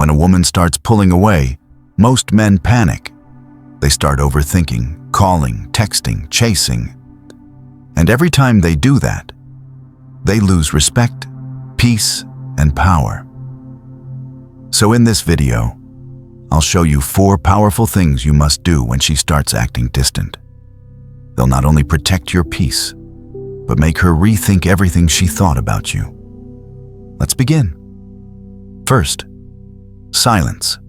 When a woman starts pulling away, most men panic. They start overthinking, calling, texting, chasing. And every time they do that, they lose respect, peace, and power. So in this video, I'll show you 4 powerful things you must do when she starts acting distant. They'll not only protect your peace, but make her rethink everything she thought about you. Let's begin. First, silence.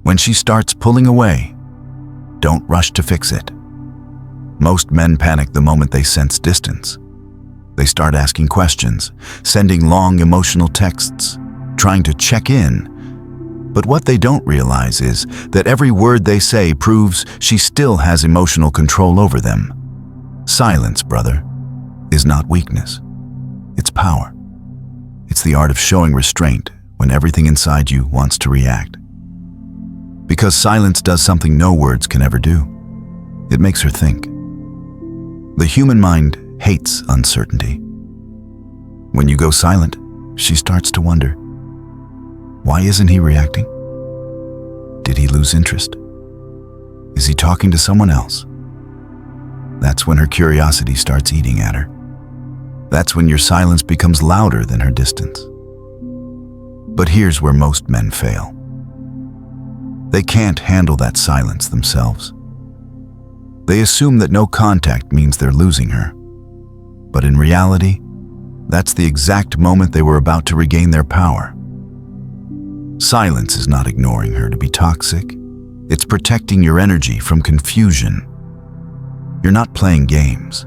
When she starts pulling away, don't rush to fix it. Most men panic the moment they sense distance. They start asking questions, sending long emotional texts, trying to check in. But what they don't realize is that every word they say proves she still has emotional control over them. Silence, brother, is not weakness. It's power. It's the art of showing restraint when everything inside you wants to react. Because silence does something no words can ever do. It makes her think. The human mind hates uncertainty. When you go silent, she starts to wonder, why isn't he reacting? Did he lose interest? Is he talking to someone else? That's when her curiosity starts eating at her. That's when your silence becomes louder than her distance. But here's where most men fail. They can't handle that silence themselves. They assume that no contact means they're losing her. But in reality, that's the exact moment they were about to regain their power. Silence is not ignoring her to be toxic. It's protecting your energy from confusion. You're not playing games.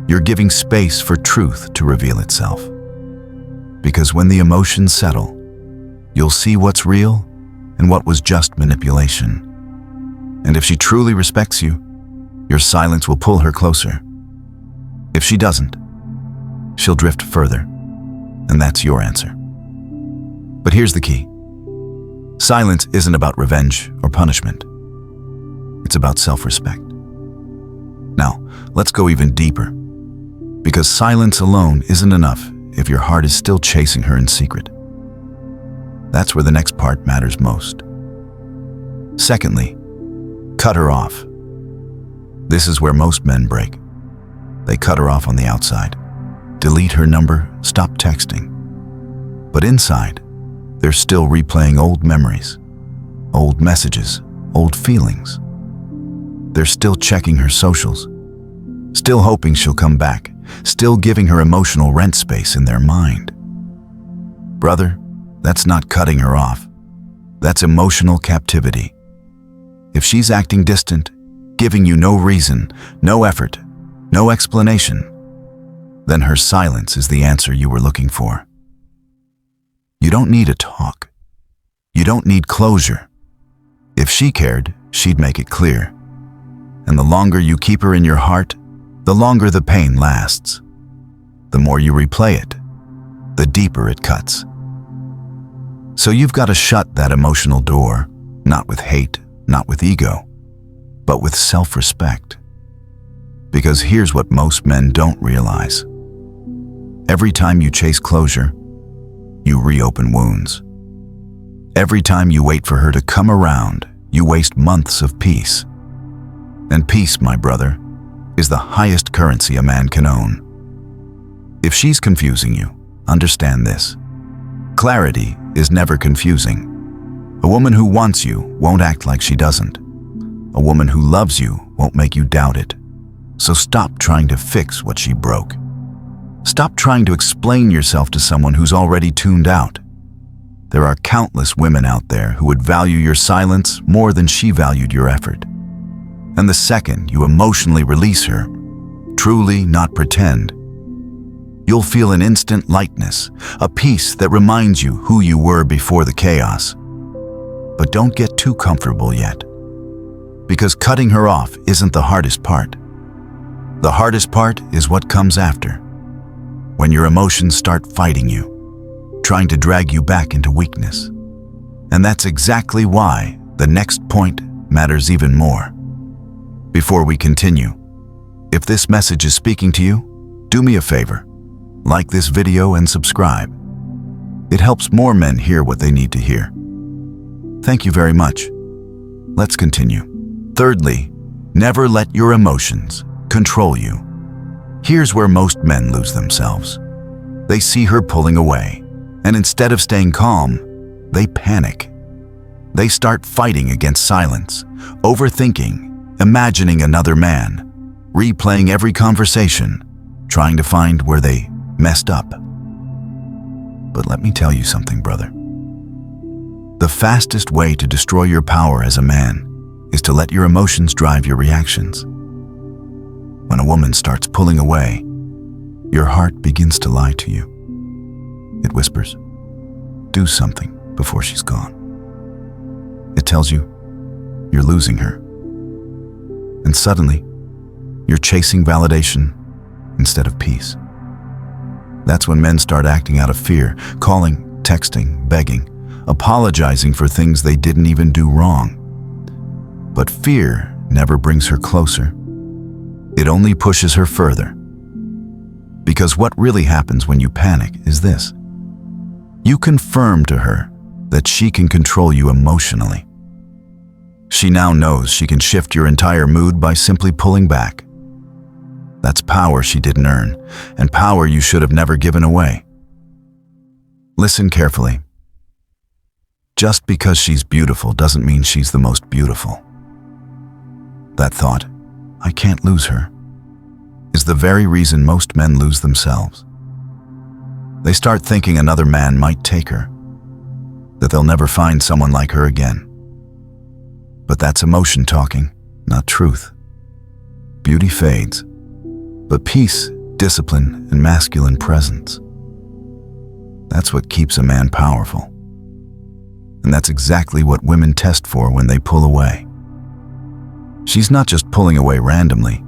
You're giving space for truth to reveal itself. Because when the emotions settle, you'll see what's real and what was just manipulation. And if she truly respects you, your silence will pull her closer. If she doesn't, she'll drift further, and that's your answer. But here's the key. Silence isn't about revenge or punishment. It's about self-respect. Now, let's go even deeper. Because silence alone isn't enough if your heart is still chasing her in secret. That's where the next part matters most. Secondly, cut her off. This is where most men break. They cut her off on the outside. Delete her number, stop texting. But inside, they're still replaying old memories, old messages, old feelings. They're still checking her socials, still hoping she'll come back, still giving her emotional rent space in their mind. Brother, that's not cutting her off. That's emotional captivity. If she's acting distant, giving you no reason, no effort, no explanation, then her silence is the answer you were looking for. You don't need a talk. You don't need closure. If she cared, she'd make it clear. And the longer you keep her in your heart, the longer the pain lasts. The more you replay it, the deeper it cuts. So you've got to shut that emotional door, not with hate, not with ego, but with self-respect. Because here's what most men don't realize. Every time you chase closure, you reopen wounds. Every time you wait for her to come around, you waste months of peace. And peace, my brother, is the highest currency a man can own. If she's confusing you, understand this. Clarity is never confusing. A woman who wants you won't act like she doesn't. A woman who loves you won't make you doubt it. So stop trying to fix what she broke. Stop trying to explain yourself to someone who's already tuned out. There are countless women out there who would value your silence more than she valued your effort. And the second you emotionally release her, truly, not pretend, you'll feel an instant lightness, a peace that reminds you who you were before the chaos. But don't get too comfortable yet, because cutting her off isn't the hardest part. The hardest part is what comes after, when your emotions start fighting you, trying to drag you back into weakness. And that's exactly why the next point matters even more. Before we continue, if this message is speaking to you, do me a favor. Like this video and subscribe. It helps more men hear what they need to hear. Thank you very much. Let's continue. Thirdly, never let your emotions control you. Here's where most men lose themselves. They see her pulling away, and instead of staying calm, they panic. They start fighting against silence, overthinking, imagining another man, replaying every conversation, trying to find where they messed up. But let me tell you something, brother. The fastest way to destroy your power as a man is to let your emotions drive your reactions. When a woman starts pulling away, your heart begins to lie to you. It whispers, "Do something before she's gone." It tells you you're losing her. And suddenly, you're chasing validation instead of peace. That's when men start acting out of fear, calling, texting, begging, apologizing for things they didn't even do wrong. But fear never brings her closer. It only pushes her further. Because what really happens when you panic is this. You confirm to her that she can control you emotionally. She now knows she can shift your entire mood by simply pulling back. That's power she didn't earn, and power you should have never given away. Listen carefully. Just because she's beautiful doesn't mean she's the most beautiful. That thought, "I can't lose her," is the very reason most men lose themselves. They start thinking another man might take her, that they'll never find someone like her again. But that's emotion talking, not truth. Beauty fades, but peace, discipline, and masculine presence, that's what keeps a man powerful. And that's exactly what women test for when they pull away. She's not just pulling away randomly,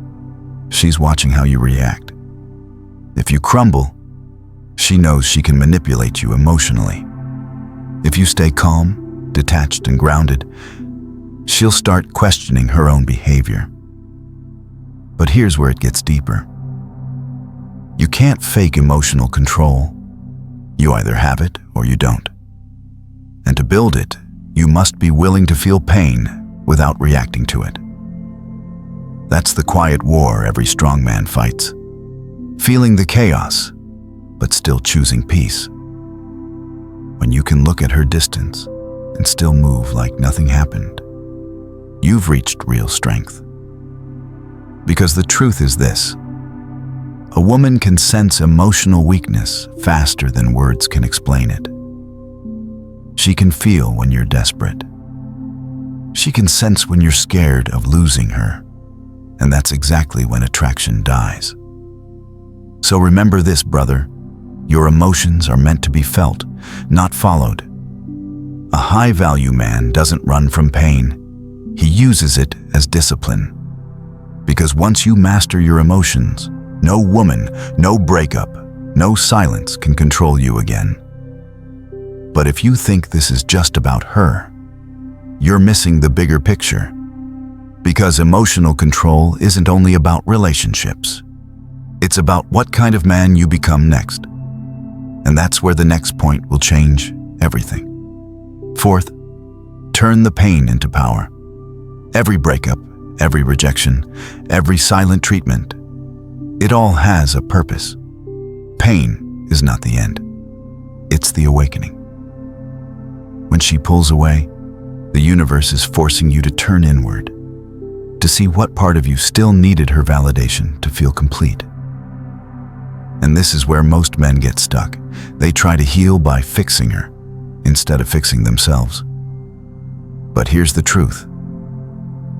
she's watching how you react. If you crumble, she knows she can manipulate you emotionally. If you stay calm, detached, and grounded, she'll start questioning her own behavior. But here's where it gets deeper. You can't fake emotional control. You either have it or you don't. And to build it, you must be willing to feel pain without reacting to it. That's the quiet war every strong man fights. Feeling the chaos, but still choosing peace. When you can look at her distance and still move like nothing happened, you've reached real strength. Because the truth is this: a woman can sense emotional weakness faster than words can explain it. She can feel when you're desperate. She can sense when you're scared of losing her. And that's exactly when attraction dies. So remember this, brother. Your emotions are meant to be felt, not followed. A high-value man doesn't run from pain. He uses it as discipline. Because once you master your emotions, no woman, no breakup, no silence can control you again. But if you think this is just about her, you're missing the bigger picture. Because emotional control isn't only about relationships. It's about what kind of man you become next. And that's where the next point will change everything. Fourth, turn the pain into power. Every breakup, every rejection, every silent treatment, it all has a purpose. Pain is not the end. It's the awakening. When she pulls away, the universe is forcing you to turn inward, to see what part of you still needed her validation to feel complete. And this is where most men get stuck. They try to heal by fixing her, instead of fixing themselves. But here's the truth.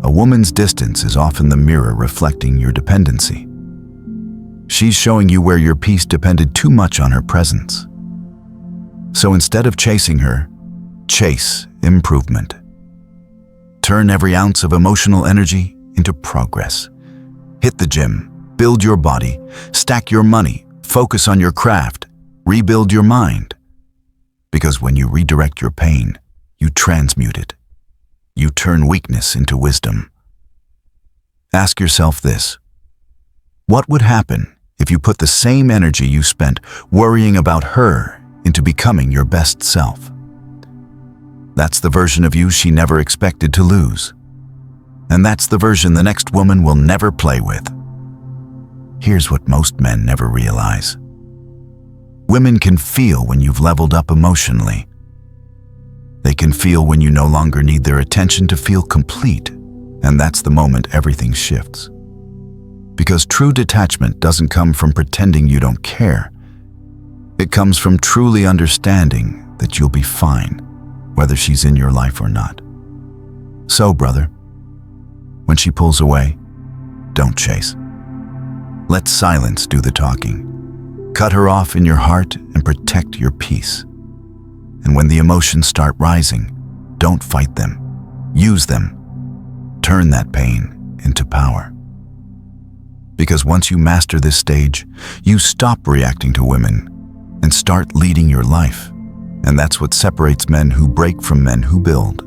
A woman's distance is often the mirror reflecting your dependency. She's showing you where your peace depended too much on her presence. So instead of chasing her, chase improvement. Turn every ounce of emotional energy into progress. Hit the gym, build your body, stack your money, focus on your craft, rebuild your mind. Because when you redirect your pain, you transmute it. You turn weakness into wisdom. Ask yourself this: what would happen if you put the same energy you spent worrying about her into becoming your best self? That's the version of you she never expected to lose. And that's the version the next woman will never play with. Here's what most men never realize. Women can feel when you've leveled up emotionally. They can feel when you no longer need their attention to feel complete, and that's the moment everything shifts. Because true detachment doesn't come from pretending you don't care. It comes from truly understanding that you'll be fine, whether she's in your life or not. So, brother, when she pulls away, don't chase. Let silence do the talking. Cut her off in your heart and protect your peace. And when the emotions start rising, don't fight them. Use them. Turn that pain into power. Because once you master this stage, you stop reacting to women and start leading your life. And that's what separates men who break from men who build.